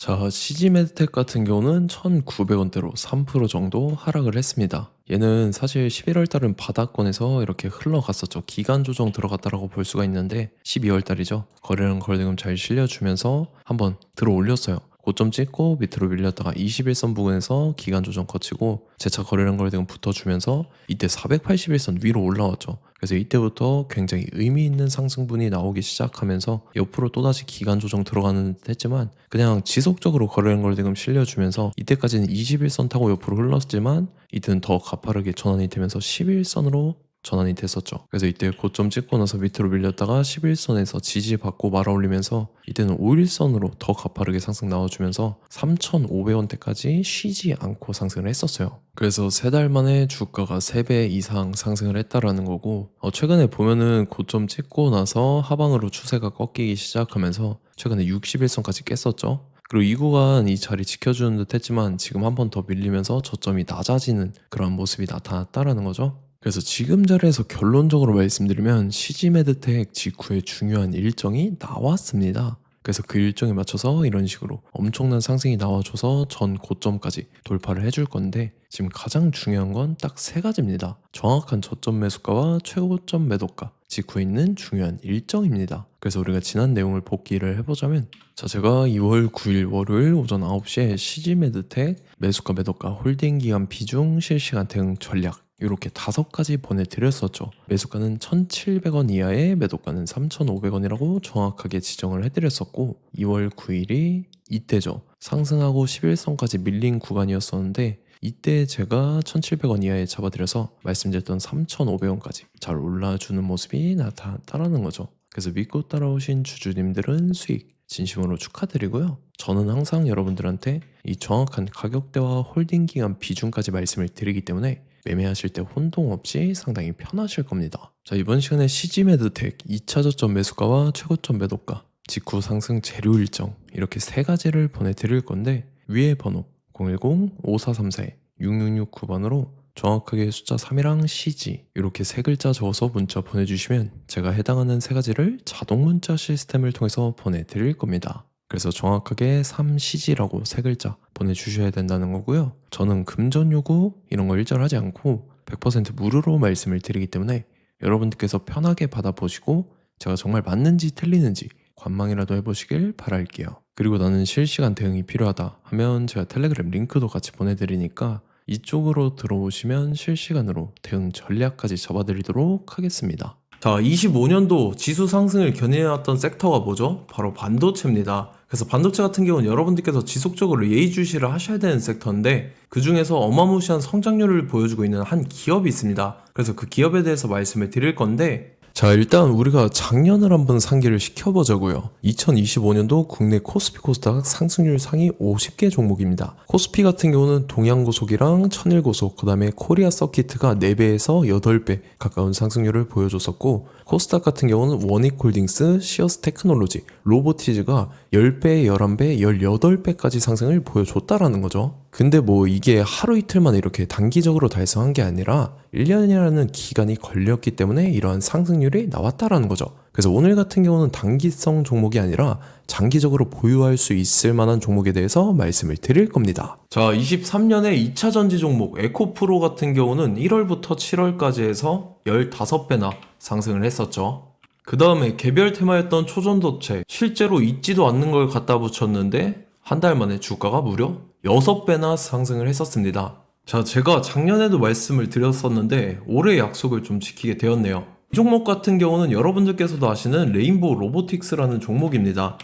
자, CG메드텍 같은 경우는 1,900원대로 3% 정도 하락을 했습니다. 얘는 사실 11월 달은 바닥권에서 이렇게 흘러갔었죠. 기간 조정 들어갔다라고 볼 수가 있는데 12월 달이죠. 거래량 거래대금 잘 실려주면서 한번 들어 올렸어요. 고점 찍고 밑으로 밀렸다가 21선 부근에서 기간 조정 거치고 재차 거래량 거래대금 붙어주면서 이때 481선 위로 올라왔죠. 그래서 이때부터 굉장히 의미 있는 상승분이 나오기 시작하면서 옆으로 또다시 기간 조정 들어가는 듯 했지만 그냥 지속적으로 거래량 거래대금 실려주면서 이때까지는 21선 타고 옆으로 흘렀지만 이때는 더 가파르게 전환이 되면서 11선으로 전환이 됐었죠. 그래서 이때 고점 찍고 나서 밑으로 밀렸다가 11선에서 지지받고 말아올리면서 이때는 5일선으로 더 가파르게 상승 나와주면서 3,500원대까지 쉬지 않고 상승을 했었어요. 그래서 3달 만에 주가가 3배 이상 상승을 했다라는 거고 최근에 보면은 고점 찍고 나서 하방으로 추세가 꺾이기 시작하면서 최근에 61선까지 깼었죠. 그리고 이 구간 이 자리 지켜주는 듯 했지만 지금 한 번 더 밀리면서 저점이 낮아지는 그런 모습이 나타났다라는 거죠. 그래서 지금 자리에서 결론적으로 말씀드리면 CG메드텍 직후에 중요한 일정이 나왔습니다. 그래서 그 일정에 맞춰서 이런 식으로 엄청난 상승이 나와줘서 전 고점까지 돌파를 해줄 건데 지금 가장 중요한 건 딱 3가지입니다. 정확한 저점 매수가와 최고점 매도가 직후에 있는 중요한 일정입니다. 그래서 우리가 지난 내용을 복기를 해보자면 제가 2월 9일 월요일 오전 9시에 CG메드텍 매수가 매도가 홀딩 기간 비중 실시간 대응 전략 이렇게 5가지 보내드렸었죠. 매수가는 1,700원 이하에 매도가는 3,500원이라고 정확하게 지정을 해드렸었고 2월 9일이 이때죠. 상승하고 11선까지 밀린 구간이었었는데 이때 제가 1,700원 이하에 잡아드려서 말씀드렸던 3,500원까지 잘 올라주는 모습이 나타났다는 거죠. 그래서 믿고 따라오신 주주님들은 수익 진심으로 축하드리고요. 저는 항상 여러분들한테 이 정확한 가격대와 홀딩 기간 비중까지 말씀을 드리기 때문에 매매하실 때 혼동 없이 상당히 편하실 겁니다. 자, 이번 시간에 CG메드텍 2차 저점 매수가와 최고점 매도가, 직후 상승 재료 일정 이렇게 3가지를 보내드릴 건데 위에 번호 010-5434-6669번으로 정확하게 숫자 3이랑 CG 이렇게 3글자 적어서 문자 보내주시면 제가 해당하는 3가지를 자동 문자 시스템을 통해서 보내드릴 겁니다. 그래서 정확하게 3CG라고 3글자 보내주셔야 된다는 거고요. 저는 금전 요구 이런 거 일절하지 않고 100% 무료로 말씀을 드리기 때문에 여러분들께서 편하게 받아보시고 제가 정말 맞는지 틀리는지 관망이라도 해보시길 바랄게요. 그리고 나는 실시간 대응이 필요하다 하면 제가 텔레그램 링크도 같이 보내드리니까 이쪽으로 들어오시면 실시간으로 대응 전략까지 잡아드리도록 하겠습니다. 자, 25년도 지수 상승을 견인해왔던 섹터가 뭐죠? 바로 반도체입니다. 그래서 반도체 같은 경우는 여러분들께서 지속적으로 예의주시를 하셔야 되는 섹터인데 그 중에서 어마무시한 성장률을 보여주고 있는 한 기업이 있습니다. 그래서 그 기업에 대해서 말씀을 드릴 건데 자, 일단 우리가 작년을 한번 상기를 시켜보자고요. 2025년도 국내 코스피 코스닥 상승률 상위 50개 종목입니다. 코스피 같은 경우는 동양고속이랑 천일고속, 그 다음에 코리아 서키트가 4배에서 8배 가까운 상승률을 보여줬었고 코스닥 같은 경우는 원익홀딩스, 시어스 테크놀로지, 로보티즈가 10배, 11배, 18배까지 상승을 보여줬다라는 거죠. 근데 뭐 이게 하루 이틀만 이렇게 단기적으로 달성한 게 아니라 1년이라는 기간이 걸렸기 때문에 이러한 상승률이 나왔다라는 거죠. 그래서 오늘 같은 경우는 단기성 종목이 아니라 장기적으로 보유할 수 있을 만한 종목에 대해서 말씀을 드릴 겁니다. 자, 23년에 2차 전지 종목 에코프로 같은 경우는 1월부터 7월까지 해서 15배나 상승을 했었죠. 그 다음에 개별 테마였던 초전도체 실제로 있지도 않는 걸 갖다 붙였는데 한 달 만에 주가가 무려 6배나 상승을 했었습니다. 자, 제가 작년에도 말씀을 드렸었는데 올해 약속을 좀 지키게 되었네요. 이 종목 같은 경우는 여러분들께서도 아시는 레인보우 로보틱스라는 종목입니다.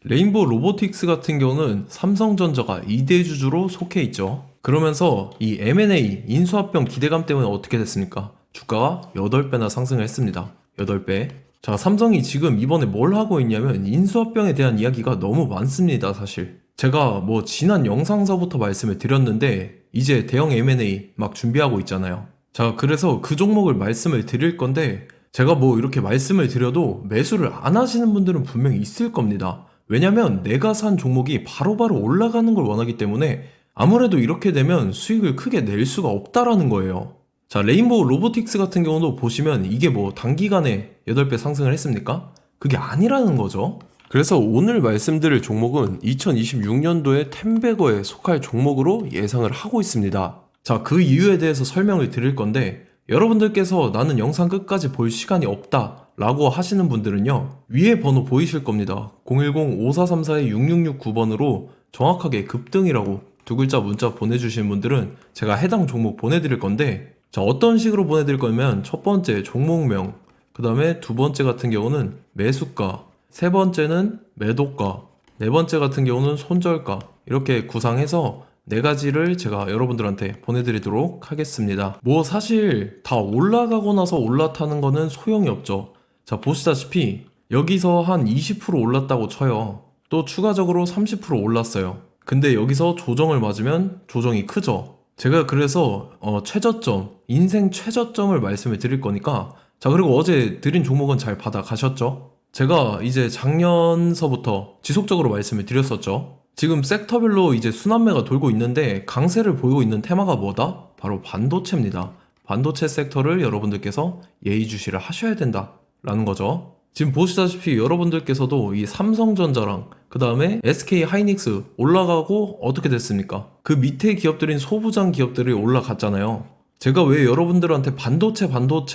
레인보우 로보틱스 같은 경우는 삼성전자가 2대 주주로 속해 있죠. 그러면서 이 M&A 인수합병 기대감 때문에 어떻게 됐습니까? 주가가 8배나 상승을 했습니다. 8배. 자, 삼성이 지금 이번에 뭘 하고 있냐면 인수합병에 대한 이야기가 너무 많습니다, 사실. 제가 뭐 지난 영상서부터 말씀을 드렸는데 이제 대형 M&A 막 준비하고 있잖아요. 자, 그래서 그 종목을 말씀을 드릴 건데 제가 뭐 이렇게 말씀을 드려도 매수를 안 하시는 분들은 분명히 있을 겁니다. 왜냐면 내가 산 종목이 바로바로 올라가는 걸 원하기 때문에 아무래도 이렇게 되면 수익을 크게 낼 수가 없다라는 거예요. 자, 레인보우 로보틱스 같은 경우도 보시면 이게 뭐 단기간에 8배 상승을 했습니까? 그게 아니라는 거죠. 그래서 오늘 말씀드릴 종목은 2026년도에 텐베거에 속할 종목으로 예상을 하고 있습니다. 자, 그 이유에 대해서 설명을 드릴 건데, 여러분들께서 나는 영상 끝까지 볼 시간이 없다 라고 하시는 분들은요, 위에 번호 보이실 겁니다. 010-5434-6669번으로 정확하게 급등이라고 두 글자 문자 보내주신 분들은 제가 해당 종목 보내드릴 건데, 자, 어떤 식으로 보내드릴 거냐면 첫 번째 종목명, 그 다음에 두 번째 같은 경우는 매수가, 세 번째는 매도가, 네 번째 같은 경우는 손절가, 이렇게 구상해서 네 가지를 제가 여러분들한테 보내드리도록 하겠습니다. 뭐 사실 다 올라가고 나서 올라타는 거는 소용이 없죠. 자, 보시다시피 여기서 한 20% 올랐다고 쳐요. 또 추가적으로 30% 올랐어요. 근데 여기서 조정을 맞으면 조정이 크죠. 제가 그래서 최저점, 인생 최저점을 말씀을 드릴 거니까, 자, 그리고 어제 드린 종목은 잘 받아가셨죠? 제가 이제 작년서부터 지속적으로 말씀을 드렸었죠. 지금 섹터별로 이제 순환매가 돌고 있는데 강세를 보이고 있는 테마가 뭐다? 바로 반도체입니다. 반도체 섹터를 여러분들께서 예의주시를 하셔야 된다 라는 거죠. 지금 보시다시피 여러분들께서도 이 삼성전자랑 그 다음에 SK 하이닉스 올라가고 어떻게 됐습니까? 그 밑에 기업들인 소부장 기업들이 올라갔잖아요. 제가 왜 여러분들한테 반도체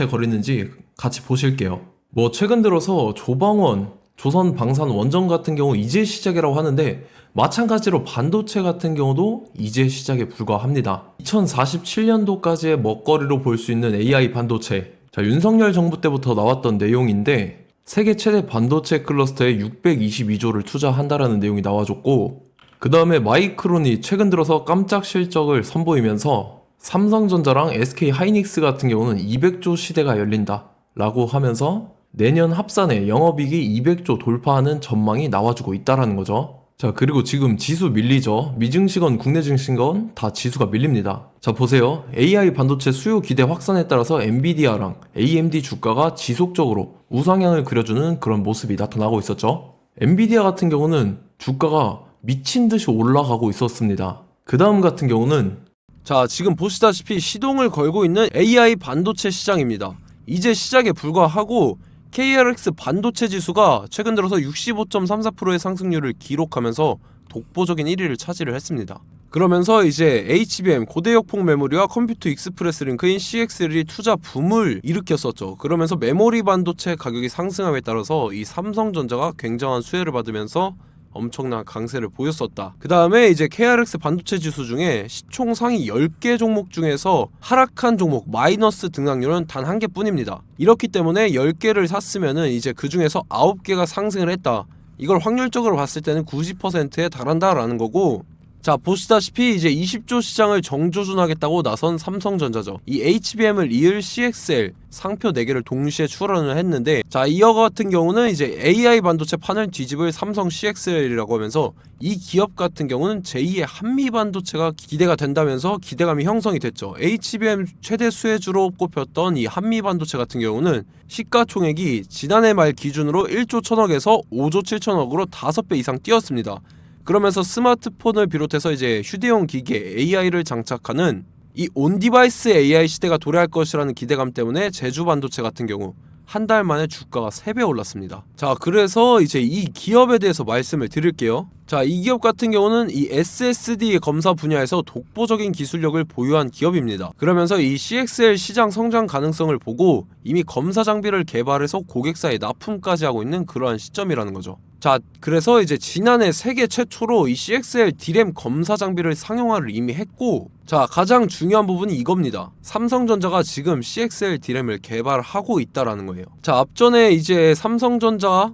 거리는지 같이 보실게요. 뭐 최근 들어서 조방원, 조선방산원전 같은 경우 이제 시작이라고 하는데, 마찬가지로 반도체 같은 경우도 이제 시작에 불과합니다. 2047년도까지의 먹거리로 볼 수 있는 AI 반도체, 자, 윤석열 정부 때부터 나왔던 내용인데 세계 최대 반도체 클러스터에 622조를 투자한다라는 내용이 나와줬고, 그 다음에 마이크론이 최근 들어서 깜짝 실적을 선보이면서 삼성전자랑 SK 하이닉스 같은 경우는 200조 시대가 열린다 라고 하면서 내년 합산에 영업이익이 200조 돌파하는 전망이 나와주고 있다라는 거죠. 자, 그리고 지금 지수 밀리죠. 미증시건 국내 증시건 다 지수가 밀립니다. 자, 보세요. AI 반도체 수요 기대 확산에 따라서 엔비디아랑 AMD 주가가 지속적으로 우상향을 그려주는 그런 모습이 나타나고 있었죠. 엔비디아 같은 경우는 주가가 미친 듯이 올라가고 있었습니다. 그 다음 같은 경우는, 자, 지금 보시다시피 시동을 걸고 있는 AI 반도체 시장입니다. 이제 시작에 불과하고 KRX 반도체 지수가 최근 들어서 65.34%의 상승률을 기록하면서 독보적인 1위를 차지를 했습니다. 그러면서 이제 HBM 고대역폭 메모리와 컴퓨터 익스프레스 링크인 CXL이 투자 붐을 일으켰었죠. 그러면서 메모리 반도체 가격이 상승함에 따라서 이 삼성전자가 굉장한 수혜를 받으면서 엄청난 강세를 보였었다. 그 다음에 이제 KRX 반도체 지수 중에 시총 상위 10개 종목 중에서 하락한 종목 마이너스 등락률은 단 한 개뿐입니다. 이렇기 때문에 10개를 샀으면은 이제 그 중에서 9개가 상승을 했다. 이걸 확률적으로 봤을 때는 90%에 달한다라는 거고, 자, 보시다시피 이제 20조 시장을 정조준하겠다고 나선 삼성전자죠. 이 HBM을 이을 CXL 상표 4개를 동시에 출원을 했는데, 자, 이어 같은 경우는 이제 AI 반도체 판을 뒤집을 삼성 CXL이라고 하면서 이 기업 같은 경우는 제2의 한미 반도체가 기대가 된다면서 기대감이 형성이 됐죠. HBM 최대 수혜주로 꼽혔던 이 한미 반도체 같은 경우는 시가총액이 지난해 말 기준으로 1조 1000억에서 5조 7천억으로 5배 이상 뛰었습니다. 그러면서 스마트폰을 비롯해서 이제 휴대용 기기에 AI를 장착하는 이 온디바이스 AI 시대가 도래할 것이라는 기대감 때문에 제주 반도체 같은 경우 한 달 만에 주가가 3배 올랐습니다. 자, 그래서 이제 이 기업에 대해서 말씀을 드릴게요. 자, 이 기업 같은 경우는 이 SSD 검사 분야에서 독보적인 기술력을 보유한 기업입니다. 그러면서 이 CXL 시장 성장 가능성을 보고 이미 검사 장비를 개발해서 고객사에 납품까지 하고 있는 그러한 시점이라는 거죠. 자, 그래서 이제 지난해 세계 최초로 이 CXL D램 검사 장비를 상용화를 이미 했고, 자, 가장 중요한 부분이 이겁니다. 삼성전자가 지금 CXL D램을 개발하고 있다라는 거예요. 자, 앞전에 이제 삼성전자가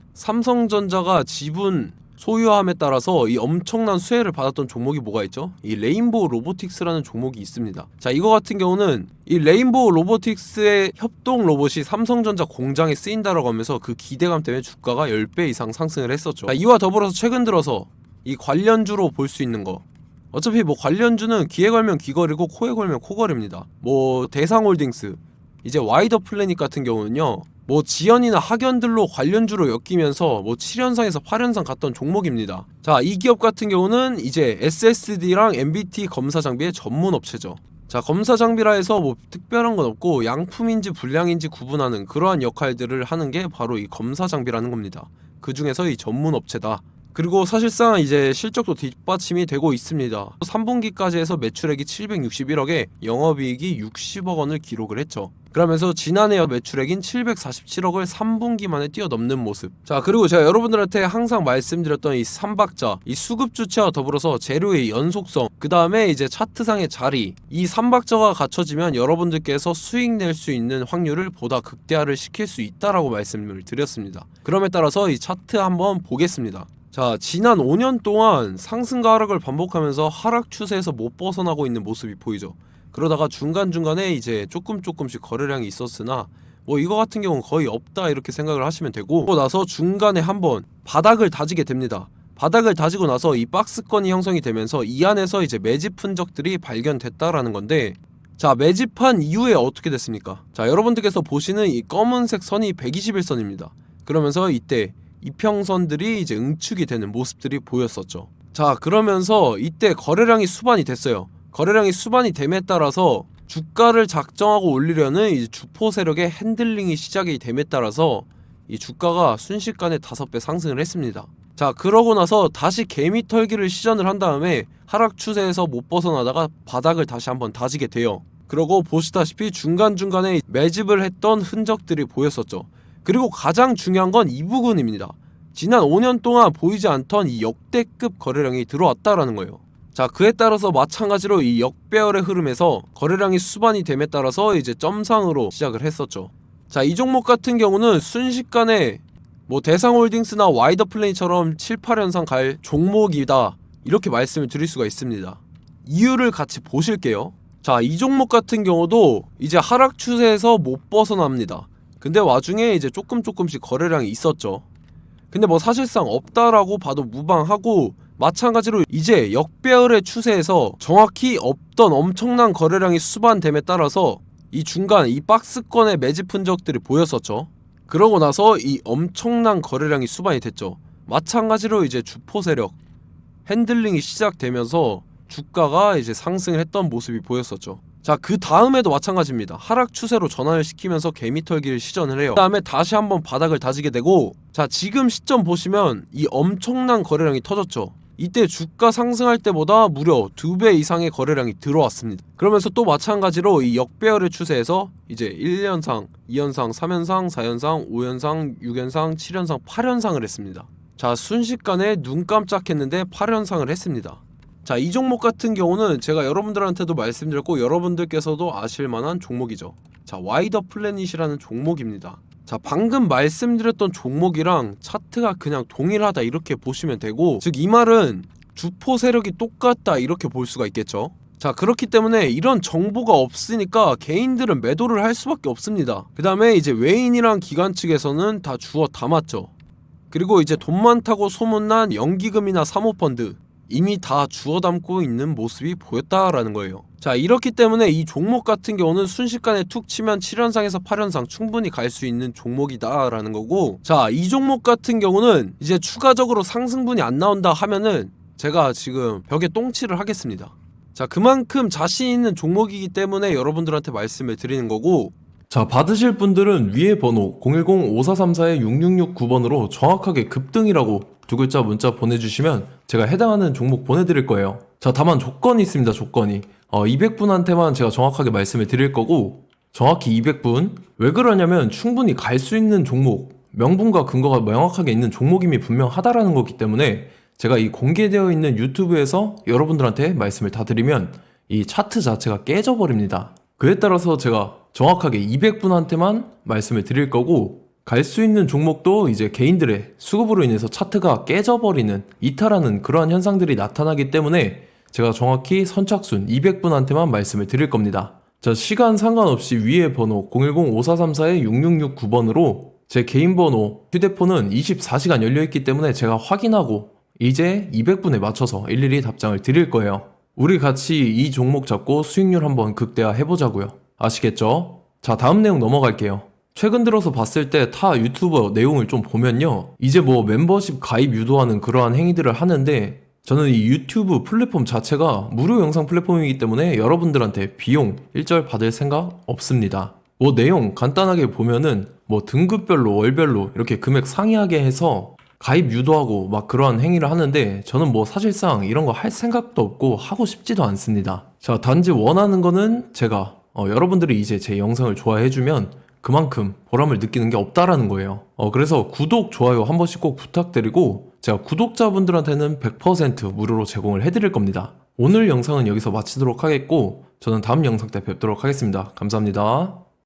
지분 소유함에 따라서 이 엄청난 수혜를 받았던 종목이 뭐가 있죠? 이 레인보우 로보틱스라는 종목이 있습니다. 자, 이거 같은 경우는 이 레인보우 로보틱스의 협동 로봇이 삼성전자 공장에 쓰인다라고 하면서 그 기대감 때문에 주가가 10배 이상 상승을 했었죠. 자, 이와 더불어서 최근 들어서 이 관련주로 볼 수 있는 거, 어차피 뭐 관련주는 귀에 걸면 귀걸이고 코에 걸면 코걸입니다. 뭐 대상홀딩스, 이제 와이더 플래닛 같은 경우는요, 뭐 지연이나 학연들로 관련주로 엮이면서 뭐 7연상에서 8연상 갔던 종목입니다. 자, 이 기업 같은 경우는 이제 SSD랑 MBT 검사 장비의 전문 업체죠. 자, 검사 장비라 해서 뭐 특별한 건 없고 양품인지 불량인지 구분하는 그러한 역할들을 하는 게 바로 이 검사 장비라는 겁니다. 그 중에서 이 전문 업체다. 그리고 사실상 이제 실적도 뒷받침이 되고 있습니다. 3분기까지 해서 매출액이 761억에 영업이익이 60억 원을 기록을 했죠. 그러면서 지난해 매출액인 747억을 3분기 만에 뛰어넘는 모습. 자, 그리고 제가 여러분들한테 항상 말씀드렸던 이 3박자, 이 수급 주체와 더불어서 재료의 연속성, 그 다음에 이제 차트상의 자리, 이 3박자가 갖춰지면 여러분들께서 수익 낼 수 있는 확률을 보다 극대화를 시킬 수 있다라고 말씀을 드렸습니다. 그럼에 따라서 이 차트 한번 보겠습니다. 자, 지난 5년 동안 상승과 하락을 반복하면서 하락 추세에서 못 벗어나고 있는 모습이 보이죠. 그러다가 중간중간에 이제 조금씩 거래량이 있었으나 뭐 이거 같은 경우는 거의 없다 이렇게 생각을 하시면 되고, 그러고 나서 중간에 한번 바닥을 다지게 됩니다. 바닥을 다지고 나서 이 박스권이 형성이 되면서 이 안에서 이제 매집 흔적들이 발견됐다라는 건데, 자, 매집한 이후에 어떻게 됐습니까? 자, 여러분들께서 보시는 이 검은색 선이 121선입니다. 그러면서 이때 이평선들이 이제 응축이 되는 모습들이 보였었죠. 자, 그러면서 이때 거래량이 수반이 됐어요. 거래량이 수반이 됨에 따라서 주가를 작정하고 올리려는 이 주포 세력의 핸들링이 시작이 됨에 따라서 이 주가가 순식간에 5배 상승을 했습니다. 자, 그러고 나서 다시 개미 털기를 시전을 한 다음에 하락 추세에서 못 벗어나다가 바닥을 다시 한번 다지게 돼요. 그러고 보시다시피 중간중간에 매집을 했던 흔적들이 보였었죠. 그리고 가장 중요한 건 이 부분입니다. 지난 5년 동안 보이지 않던 이 역대급 거래량이 들어왔다라는 거예요. 자, 그에 따라서 마찬가지로 이 역배열의 흐름에서 거래량이 수반이 됨에 따라서 이제 점상으로 시작을 했었죠. 자, 이 종목 같은 경우는 순식간에 뭐 대상홀딩스나 와이더플레이처럼 7, 8연상 갈 종목이다 이렇게 말씀을 드릴 수가 있습니다. 이유를 같이 보실게요. 자, 이 종목 같은 경우도 이제 하락 추세에서 못 벗어납니다. 근데 와중에 이제 조금씩 거래량이 있었죠. 근데 뭐 사실상 없다라고 봐도 무방하고, 마찬가지로 이제 역배열의 추세에서 정확히 없던 엄청난 거래량이 수반됨에 따라서 이 중간 이 박스권의 매집 흔적들이 보였었죠. 그러고 나서 이 엄청난 거래량이 수반이 됐죠. 마찬가지로 이제 주포 세력 핸들링이 시작되면서 주가가 이제 상승을 했던 모습이 보였었죠. 자, 그 다음에도 마찬가지입니다. 하락 추세로 전환을 시키면서 개미털기를 시전을 해요. 그 다음에 다시 한번 바닥을 다지게 되고, 자, 지금 시점 보시면 이 엄청난 거래량이 터졌죠. 이때 주가 상승할 때보다 무려 2배 이상의 거래량이 들어왔습니다. 그러면서 또 마찬가지로 이 역배열의 추세에서 이제 1연상, 2연상, 3연상, 4연상, 5연상, 6연상, 7연상, 8연상을 했습니다. 자, 순식간에 눈 깜짝했는데 8연상을 했습니다. 자, 이 종목 같은 경우는 제가 여러분들한테도 말씀드렸고 여러분들께서도 아실만한 종목이죠. 자, 와이더 플래닛이라는 종목입니다. 자, 방금 말씀드렸던 종목이랑 차트가 그냥 동일하다 이렇게 보시면 되고, 즉 이 말은 주포 세력이 똑같다 이렇게 볼 수가 있겠죠. 자, 그렇기 때문에 이런 정보가 없으니까 개인들은 매도를 할 수밖에 없습니다. 그 다음에 이제 외인이랑 기관 측에서는 다 주워 담았죠. 그리고 이제 돈 많다고 소문난 연기금이나 사모펀드 이미 다 주워 담고 있는 모습이 보였다라는 거예요. 자, 이렇기 때문에 이 종목 같은 경우는 순식간에 툭 치면 7연상에서 8연상 충분히 갈 수 있는 종목이다 라는 거고, 자, 이 종목 같은 경우는 이제 추가적으로 상승분이 안 나온다 하면은 제가 지금 벽에 똥칠을 하겠습니다. 자, 그만큼 자신 있는 종목이기 때문에 여러분들한테 말씀을 드리는 거고, 자, 받으실 분들은 위에 번호 010-5434-6669번으로 정확하게 급등이라고 두 글자 문자 보내주시면 제가 해당하는 종목 보내드릴 거예요. 자, 다만 조건이 있습니다. 조건이 200분한테만 제가 정확하게 말씀을 드릴 거고, 정확히 200분. 왜 그러냐면 충분히 갈 수 있는 종목, 명분과 근거가 명확하게 있는 종목임이 분명하다라는 거기 때문에 제가 이 공개되어 있는 유튜브에서 여러분들한테 말씀을 다 드리면 이 차트 자체가 깨져버립니다. 그에 따라서 제가 정확하게 200분한테만 말씀을 드릴 거고, 갈 수 있는 종목도 이제 개인들의 수급으로 인해서 차트가 깨져버리는, 이탈하는 그러한 현상들이 나타나기 때문에 제가 정확히 선착순 200분한테만 말씀을 드릴 겁니다. 자, 시간 상관없이 위에 번호 010-5434-6669번으로 제 개인 번호, 휴대폰은 24시간 열려있기 때문에 제가 확인하고 이제 200분에 맞춰서 일일이 답장을 드릴 거예요. 우리 같이 이 종목 잡고 수익률 한번 극대화 해보자고요. 아시겠죠? 자, 다음 내용 넘어갈게요. 최근 들어서 봤을 때 타 유튜버 내용을 좀 보면요, 이제 뭐 멤버십 가입 유도하는 그러한 행위들을 하는데, 저는 이 유튜브 플랫폼 자체가 무료 영상 플랫폼이기 때문에 여러분들한테 비용 일절 받을 생각 없습니다. 뭐 내용 간단하게 보면은 뭐 등급별로 월별로 이렇게 금액 상이하게 해서 가입 유도하고 막 그러한 행위를 하는데 저는 뭐 사실상 이런 거 할 생각도 없고 하고 싶지도 않습니다. 자, 단지 원하는 거는 제가 여러분들이 이제 제 영상을 좋아해주면 그만큼 보람을 느끼는 게 없다라는 거예요. 그래서 구독, 좋아요 한 번씩 꼭 부탁드리고 제가 구독자분들한테는 100% 무료로 제공을 해드릴 겁니다. 오늘 영상은 여기서 마치도록 하겠고 저는 다음 영상 때 뵙도록 하겠습니다. 감사합니다.